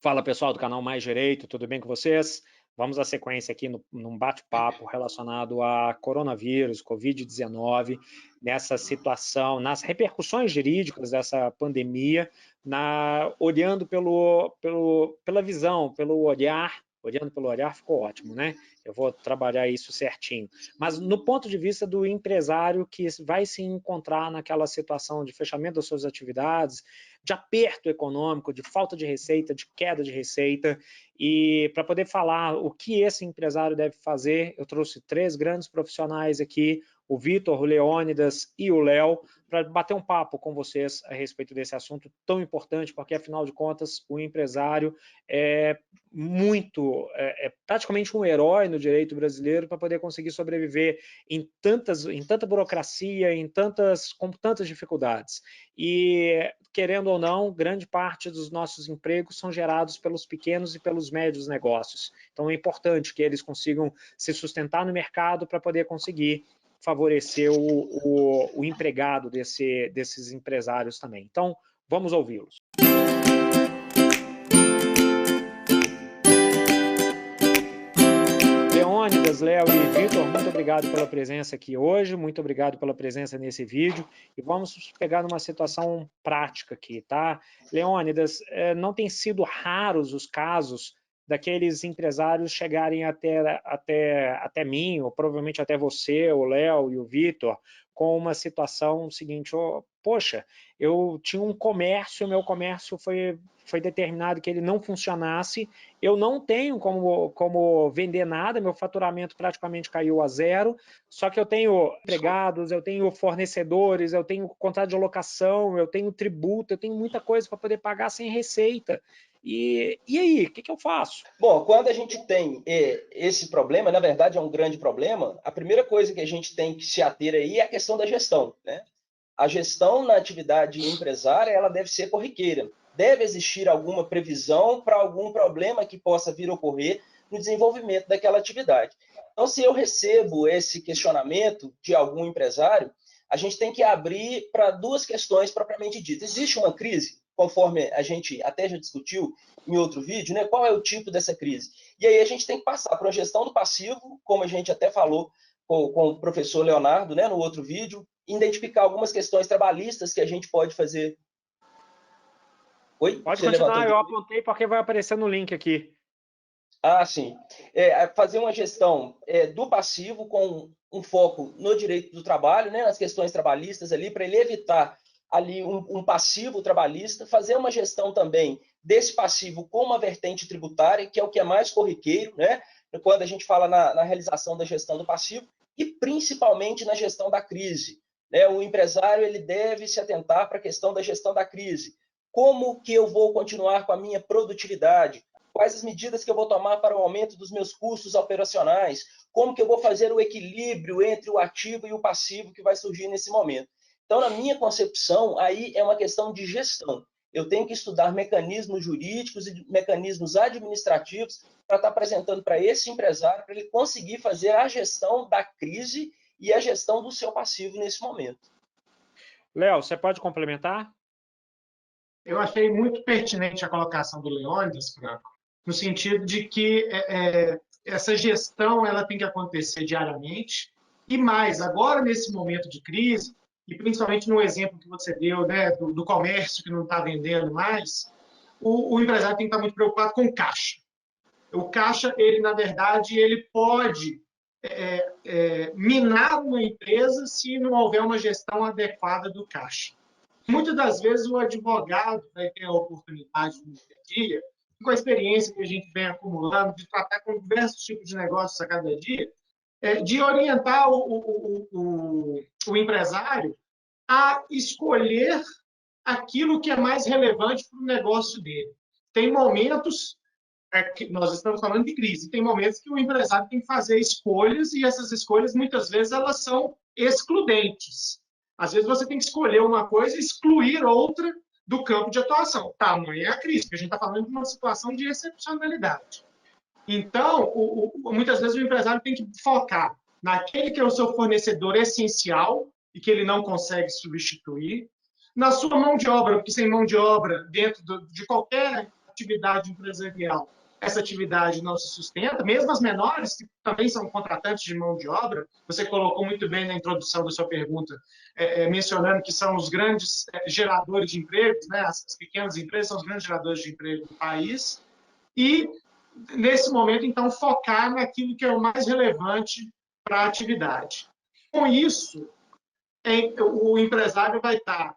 Fala pessoal do canal Mais Direito, tudo bem com vocês? Vamos à sequência aqui num bate-papo relacionado a coronavírus, Covid-19, nessa situação, nas repercussões jurídicas dessa pandemia, olhando pela visão, olhando pelo olhar ficou ótimo, né? Eu vou trabalhar isso certinho. Mas no ponto de vista do empresário que vai se encontrar naquela situação de fechamento das suas atividades, de aperto econômico, de falta de receita, de queda de receita, e para poder falar o que esse empresário deve fazer, eu trouxe 3 grandes profissionais aqui, o Vitor, o Leônidas e o Léo, para bater um papo com vocês a respeito desse assunto tão importante, porque afinal de contas o empresário é praticamente um herói no direito brasileiro para poder conseguir sobreviver em tanta burocracia, com tantas dificuldades. E, querendo ou não, grande parte dos nossos empregos são gerados pelos pequenos e pelos médios negócios. Então é importante que eles consigam se sustentar no mercado para poder conseguir favorecer o empregado desses empresários também. Então, vamos ouvi-los. Leônidas, Léo e Vitor, muito obrigado pela presença aqui hoje, muito obrigado pela presença nesse vídeo, e vamos pegar numa situação prática aqui, tá? Leônidas, não tem sido raros os casos daqueles empresários chegarem até mim, ou provavelmente até você, o Léo e o Vitor, com uma situação seguinte: poxa, eu tinha um comércio, meu comércio foi determinado que ele não funcionasse, eu não tenho como vender nada, meu faturamento praticamente caiu a zero, só que eu tenho empregados, eu tenho fornecedores, eu tenho contrato de locação, eu tenho tributo, eu tenho muita coisa para poder pagar sem receita. E aí, o que eu faço? Bom, quando a gente tem esse problema, na verdade é um grande problema, a primeira coisa que a gente tem que se ater aí é a questão da gestão, né? A gestão na atividade empresária, ela deve ser corriqueira. Deve existir alguma previsão para algum problema que possa vir a ocorrer no desenvolvimento daquela atividade. Então, se eu recebo esse questionamento de algum empresário, a gente tem que abrir para 2 questões propriamente ditas. Existe uma crise, conforme a gente até já discutiu em outro vídeo, né? Qual é o tipo dessa crise? E aí a gente tem que passar para uma gestão do passivo, como a gente até falou com o professor Leonardo, né, no outro vídeo, identificar algumas questões trabalhistas que a gente pode fazer. Oi? Pode Você continuar, levantou eu o... apontei porque vai aparecer no link aqui. Ah, sim. Fazer uma gestão do passivo com um foco no direito do trabalho, né, nas questões trabalhistas ali, para ele evitar ali um passivo trabalhista, fazer uma gestão também desse passivo com uma vertente tributária, que é o que é mais corriqueiro, né, quando a gente fala na realização da gestão do passivo, e principalmente na gestão da crise. Né? O empresário ele deve se atentar para a questão da gestão da crise. Como que eu vou continuar com a minha produtividade? Quais as medidas que eu vou tomar para o aumento dos meus custos operacionais? Como que eu vou fazer o equilíbrio entre o ativo e o passivo que vai surgir nesse momento? Então, na minha concepção, aí é uma questão de gestão. Eu tenho que estudar mecanismos jurídicos e mecanismos administrativos para estar apresentando para esse empresário, para ele conseguir fazer a gestão da crise e a gestão do seu passivo nesse momento. Léo, você pode complementar? Eu achei muito pertinente a colocação do Leônidas, Franco, no sentido de que essa gestão ela tem que acontecer diariamente, e mais, agora nesse momento de crise, e principalmente no exemplo que você deu, né, do comércio que não está vendendo mais, o empresário tem que estar muito preocupado com o caixa. O caixa, ele na verdade, ele pode minar uma empresa se não houver uma gestão adequada do caixa. Muitas das vezes o advogado vai ter a oportunidade no dia a dia, com a experiência que a gente vem acumulando, de tratar com diversos tipos de negócios a cada dia, de orientar o empresário a escolher aquilo que é mais relevante para o negócio dele. Tem momentos que nós estamos falando de crise, tem momentos que o empresário tem que fazer escolhas, e essas escolhas, muitas vezes, elas são excludentes. Às vezes você tem que escolher uma coisa e excluir outra do campo de atuação. Tamanha é a crise, porque a gente está falando de uma situação de excepcionalidade. Então, muitas vezes o empresário tem que focar naquele que é o seu fornecedor essencial e que ele não consegue substituir, na sua mão de obra, porque sem mão de obra, dentro de qualquer atividade empresarial, essa atividade não se sustenta, mesmo as menores, que também são contratantes de mão de obra, você colocou muito bem na introdução da sua pergunta, mencionando que são os grandes geradores de empregos, né? As pequenas empresas são os grandes geradores de emprego do país, e, nesse momento, então, focar naquilo que é o mais relevante para a atividade. Com isso, o empresário vai estar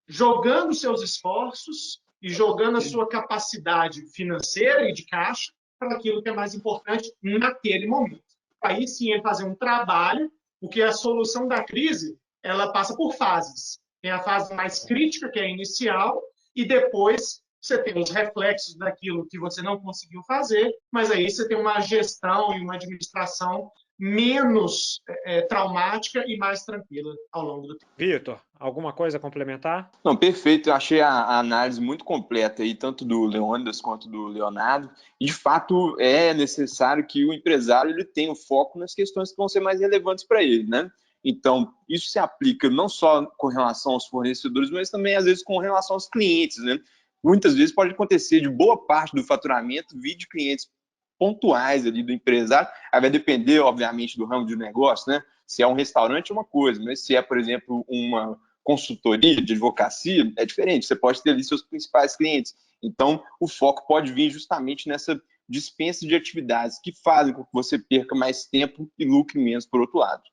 jogando seus esforços e jogando a sua capacidade financeira e de caixa para aquilo que é mais importante naquele momento. Aí sim ele fazer um trabalho, porque a solução da crise ela passa por fases. Tem a fase mais crítica, que é a inicial, e depois você tem os reflexos daquilo que você não conseguiu fazer, mas aí você tem uma gestão e uma administração menos traumática e mais tranquila ao longo do tempo. Vitor, alguma coisa a complementar? Não, perfeito. Eu achei a análise muito completa, aí, tanto do Leônidas quanto do Leonardo. E, de fato, é necessário que o empresário ele tenha o foco nas questões que vão ser mais relevantes para ele, né? Então, isso se aplica não só com relação aos fornecedores, mas também, às vezes, com relação aos clientes, né? Muitas vezes pode acontecer de boa parte do faturamento vir de clientes pontuais ali do empresário. Aí vai depender, obviamente, do ramo de negócio, né? Se é um restaurante é uma coisa, mas se é, por exemplo, uma consultoria de advocacia, é diferente. Você pode ter ali seus principais clientes. Então, o foco pode vir justamente nessa dispensa de atividades que fazem com que você perca mais tempo e lucre menos por outro lado.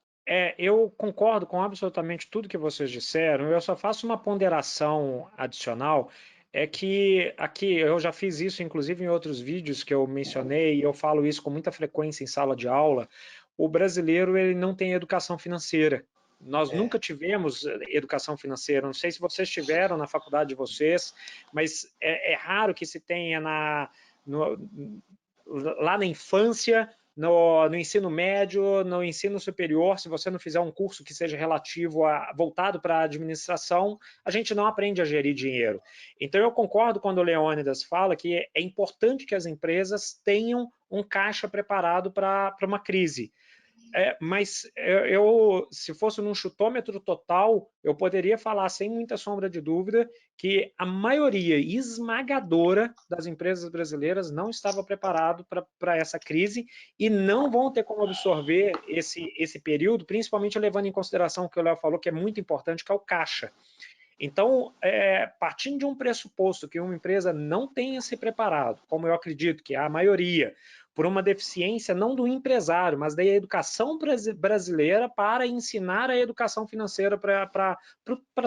Eu concordo com absolutamente tudo que vocês disseram, eu só faço uma ponderação adicional, é que aqui eu já fiz isso inclusive em outros vídeos que eu mencionei, e eu falo isso com muita frequência em sala de aula, o brasileiro ele não tem educação financeira. Nós nunca tivemos educação financeira, não sei se vocês tiveram na faculdade de vocês, mas é raro que se tenha lá na infância, no ensino médio, no ensino superior, se você não fizer um curso que seja voltado para a administração, a gente não aprende a gerir dinheiro. Então eu concordo quando o Leônidas fala que é importante que as empresas tenham um caixa preparado para uma crise. Mas se fosse num chutômetro total, eu poderia falar sem muita sombra de dúvida que a maioria esmagadora das empresas brasileiras não estava preparado para essa crise e não vão ter como absorver esse período, principalmente levando em consideração o que o Léo falou, que é muito importante, que é o caixa. Então, partindo de um pressuposto que uma empresa não tenha se preparado, como eu acredito que é a maioria, por uma deficiência não do empresário, mas da educação brasileira para ensinar a educação financeira para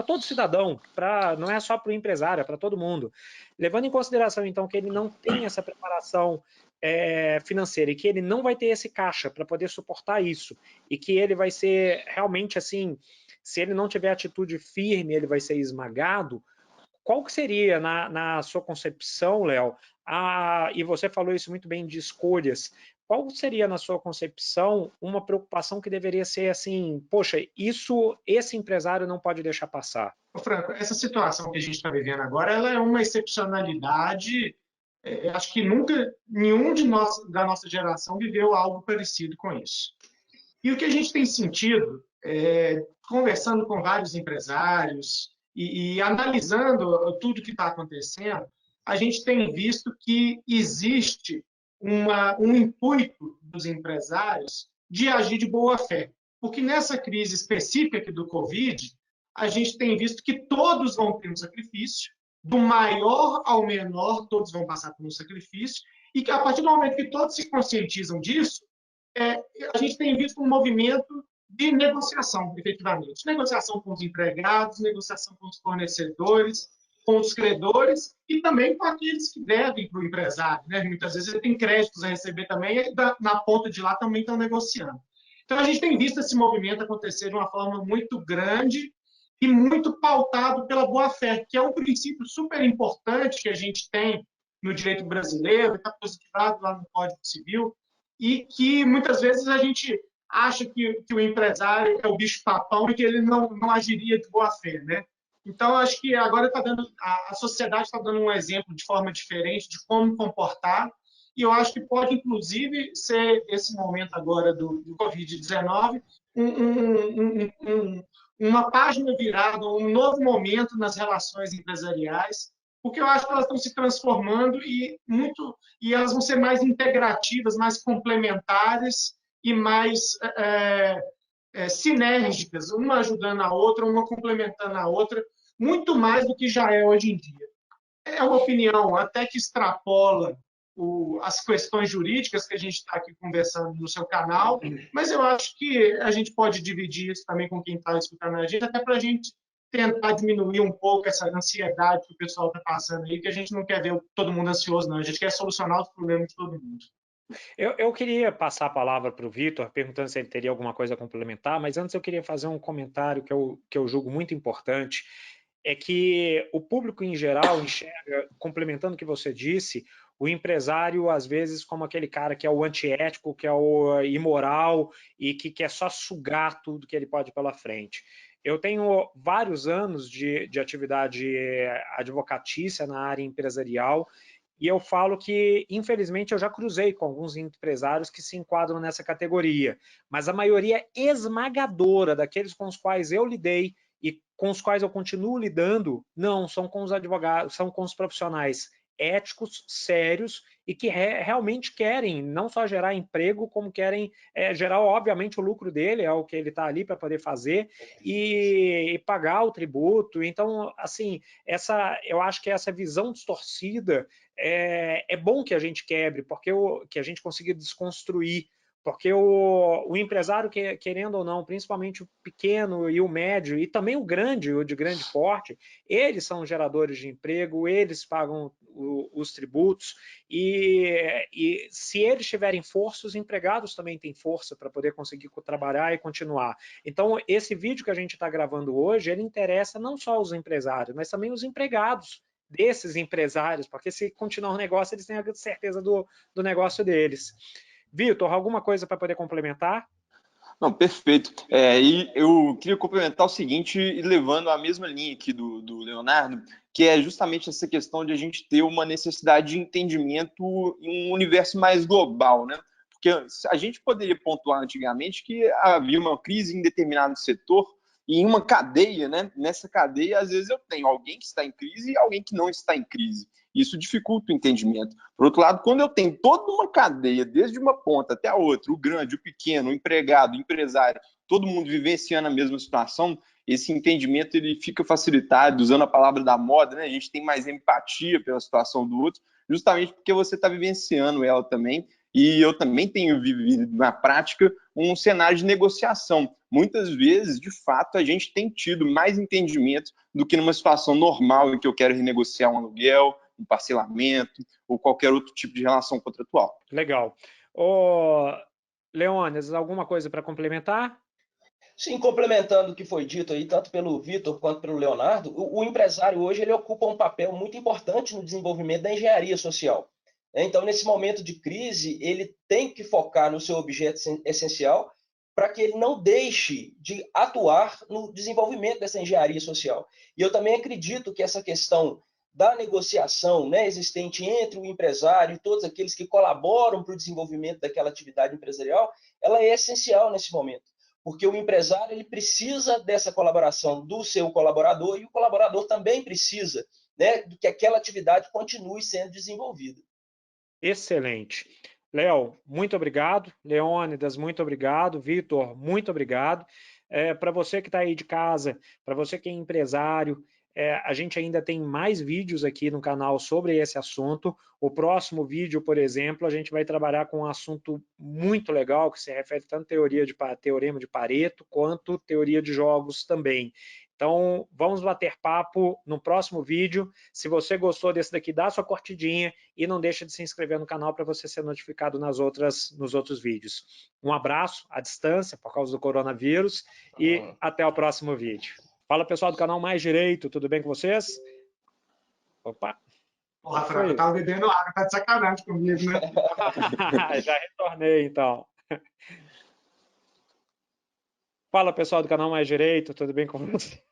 todo cidadão, não é só para o empresário, é para todo mundo. Levando em consideração, então, que ele não tem essa preparação financeira e que ele não vai ter esse caixa para poder suportar isso, e que ele vai ser realmente assim, se ele não tiver atitude firme, ele vai ser esmagado. Qual que seria, na sua concepção, Léo, e você falou isso muito bem de escolhas, qual seria, na sua concepção, uma preocupação que deveria ser assim, poxa, esse empresário não pode deixar passar? Franco, essa situação que a gente está vivendo agora, ela é uma excepcionalidade. Acho que nunca nenhum de nós, da nossa geração, viveu algo parecido com isso. E o que a gente tem sentido, conversando com vários empresários e analisando tudo que está acontecendo, a gente tem visto que existe um intuito dos empresários de agir de boa fé. Porque nessa crise específica aqui do Covid, a gente tem visto que todos vão ter um sacrifício, do maior ao menor, todos vão passar por um sacrifício, e que a partir do momento que todos se conscientizam disso, a gente tem visto um movimento de negociação, efetivamente. Negociação com os empregados, negociação com os fornecedores, com os credores e também com aqueles que devem para o empresário, né? Muitas vezes ele tem créditos a receber também e na ponta de lá também estão negociando. Então, a gente tem visto esse movimento acontecer de uma forma muito grande e muito pautado pela boa-fé, que é um princípio super importante que a gente tem no direito brasileiro, está positivado lá no Código Civil, e que muitas vezes a gente acha que o empresário é o bicho-papão e que ele não agiria de boa-fé, né? Então, acho que agora a sociedade está dando um exemplo de forma diferente de como comportar, e eu acho que pode, inclusive, ser esse momento agora do Covid-19 uma página virada, um novo momento nas relações empresariais, porque eu acho que elas estão se transformando e elas vão ser mais integrativas, mais complementares e mais sinérgicas, uma ajudando a outra, uma complementando a outra, muito mais do que já é hoje em dia. É uma opinião até que extrapola as questões jurídicas que a gente está aqui conversando no seu canal, mas eu acho que a gente pode dividir isso também com quem está escutando a gente, até para a gente tentar diminuir um pouco essa ansiedade que o pessoal está passando aí, que a gente não quer ver todo mundo ansioso, não. A gente quer solucionar os problemas de todo mundo. Eu queria passar a palavra para o Vitor, perguntando se ele teria alguma coisa a complementar, mas antes eu queria fazer um comentário que eu julgo muito importante, é que o público em geral enxerga, complementando o que você disse, o empresário às vezes como aquele cara que é o antiético, que é o imoral e que quer só sugar tudo que ele pode pela frente. Eu tenho vários anos de atividade advocatícia na área empresarial e eu falo que, infelizmente, eu já cruzei com alguns empresários que se enquadram nessa categoria, mas a maioria esmagadora daqueles com os quais eu lidei e com os quais eu continuo lidando, não, são com os advogados, são com os profissionais éticos, sérios e que realmente querem não só gerar emprego, como querem gerar, obviamente, o lucro dele, é o que ele está ali para poder fazer, e pagar o tributo. Então, assim, eu acho que essa visão distorcida é bom que a gente quebre, porque que a gente consiga desconstruir, porque o empresário, querendo ou não, principalmente o pequeno e o médio, e também o grande, o de grande porte, eles são geradores de emprego, eles pagam os tributos, e se eles tiverem força, os empregados também têm força para poder conseguir trabalhar e continuar. Então, esse vídeo que a gente está gravando hoje, ele interessa não só os empresários, mas também os empregados desses empresários, porque se continuar o negócio, eles têm a certeza do negócio deles. Vitor, alguma coisa para poder complementar? Não, perfeito. E eu queria complementar o seguinte, levando a mesma linha aqui do Leonardo, que é justamente essa questão de a gente ter uma necessidade de entendimento em um universo mais global, né? Porque a gente poderia pontuar antigamente que havia uma crise em determinado setor e em uma cadeia, né? Nessa cadeia, às vezes eu tenho alguém que está em crise e alguém que não está em crise. Isso dificulta o entendimento. Por outro lado, quando eu tenho toda uma cadeia, desde uma ponta até a outra, o grande, o pequeno, o empregado, o empresário, todo mundo vivenciando a mesma situação, esse entendimento ele fica facilitado, usando a palavra da moda, né? A gente tem mais empatia pela situação do outro, justamente porque você está vivenciando ela também. E eu também tenho vivido na prática um cenário de negociação. Muitas vezes, de fato, a gente tem tido mais entendimento do que numa situação normal em que eu quero renegociar um aluguel, um parcelamento ou qualquer outro tipo de relação contratual. Legal. Ô, Leônidas, alguma coisa para complementar? Sim, complementando o que foi dito aí, tanto pelo Vitor quanto pelo Leonardo, o empresário hoje ele ocupa um papel muito importante no desenvolvimento da engenharia social. Então, nesse momento de crise, ele tem que focar no seu objeto essencial para que ele não deixe de atuar no desenvolvimento dessa engenharia social. E eu também acredito que essa questão da negociação, né, existente entre o empresário e todos aqueles que colaboram para o desenvolvimento daquela atividade empresarial, ela é essencial nesse momento. Porque o empresário ele precisa dessa colaboração do seu colaborador e o colaborador também precisa, né, de que aquela atividade continue sendo desenvolvida. Excelente. Léo, muito obrigado. Leônidas, muito obrigado. Vitor, muito obrigado. Para você que está aí de casa, para você que é empresário, a gente ainda tem mais vídeos aqui no canal sobre esse assunto. O próximo vídeo, por exemplo, a gente vai trabalhar com um assunto muito legal, que se refere tanto à teorema de Pareto, quanto teoria de jogos também. Então, vamos bater papo no próximo vídeo. Se você gostou desse daqui, dá sua curtidinha e não deixa de se inscrever no canal para você ser notificado nos outros vídeos. Um abraço à distância, por causa do coronavírus, e até o próximo vídeo. Fala, pessoal do canal Mais Direito, tudo bem com vocês? Opa! Ô, Rafael, eu tava bebendo água, tá de sacanagem comigo, né? Já retornei, então. Fala, pessoal do canal Mais Direito, tudo bem com você?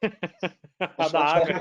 A da água.